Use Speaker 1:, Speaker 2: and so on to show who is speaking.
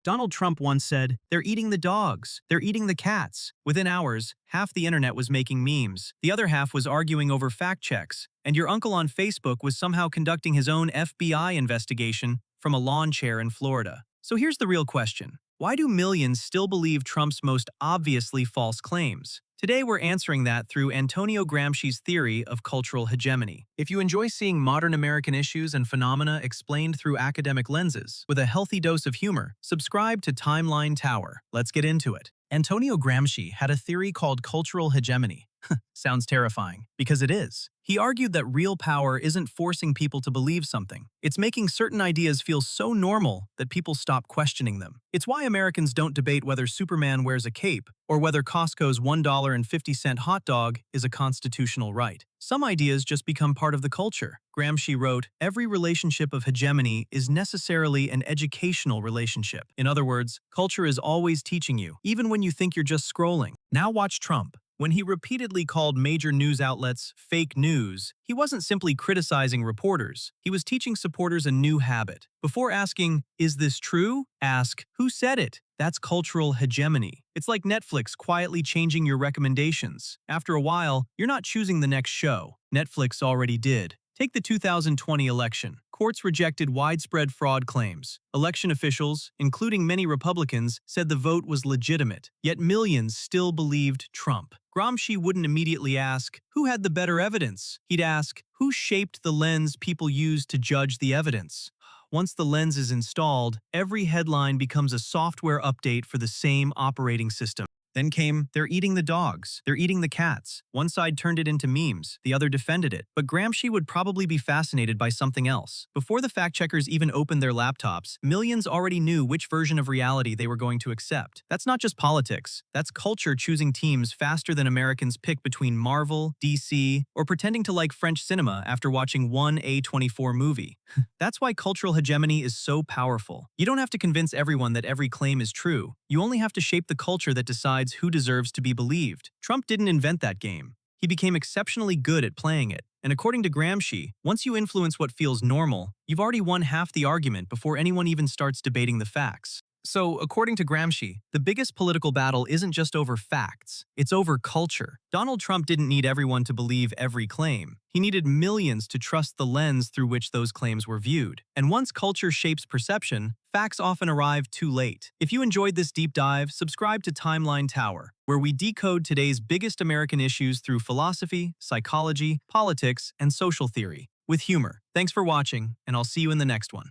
Speaker 1: Donald Trump once said, "They're eating the dogs. They're eating the cats." Within hours, half the internet was making memes. The other half was arguing over fact checks. And your uncle on Facebook was somehow conducting his own FBI investigation from a lawn chair in Florida. So here's the real question. Why do millions still believe Trump's most obviously false claims? Today we're answering that through Antonio Gramsci's theory of cultural hegemony. If you enjoy seeing modern American issues and phenomena explained through academic lenses with a healthy dose of humor, subscribe to Timeline Tower. Let's get into it. Antonio Gramsci had a theory called cultural hegemony. Sounds terrifying, because it is. He argued that real power isn't forcing people to believe something. It's making certain ideas feel so normal that people stop questioning them. It's why Americans don't debate whether Superman wears a cape or whether Costco's $1.50 hot dog is a constitutional right. Some ideas just become part of the culture. Gramsci wrote, "Every relationship of hegemony is necessarily an educational relationship." In other words, culture is always teaching you, even when you think you're just scrolling. Now watch Trump. When he repeatedly called major news outlets fake news, he wasn't simply criticizing reporters. He was teaching supporters a new habit. Before asking, "Is this true?" ask, "Who said it?" That's cultural hegemony. It's like Netflix quietly changing your recommendations. After a while, you're not choosing the next show. Netflix already did. Take the 2020 election. Courts rejected widespread fraud claims. Election officials, including many Republicans, said the vote was legitimate. Yet millions still believed Trump. Gramsci wouldn't immediately ask, "Who had the better evidence?" He'd ask, "Who shaped the lens people used to judge the evidence?" Once the lens is installed, every headline becomes a software update for the same operating system. Then came, "They're eating the dogs. They're eating the cats." One side turned it into memes, the other defended it. But Gramsci would probably be fascinated by something else. Before the fact-checkers even opened their laptops, millions already knew which version of reality they were going to accept. That's not just politics. That's culture choosing teams faster than Americans pick between Marvel, DC, or pretending to like French cinema after watching one A24 movie. That's why cultural hegemony is so powerful. You don't have to convince everyone that every claim is true. You only have to shape the culture that decides who deserves to be believed. Trump didn't invent that game. He became exceptionally good at playing it. And according to Gramsci, once you influence what feels normal, you've already won half the argument before anyone even starts debating the facts. So, according to Gramsci, the biggest political battle isn't just over facts, it's over culture. Donald Trump didn't need everyone to believe every claim. He needed millions to trust the lens through which those claims were viewed. And once culture shapes perception, facts often arrive too late. If you enjoyed this deep dive, subscribe to Timeline Tower, where we decode today's biggest American issues through philosophy, psychology, politics, and social theory, with humor. Thanks for watching, and I'll see you in the next one.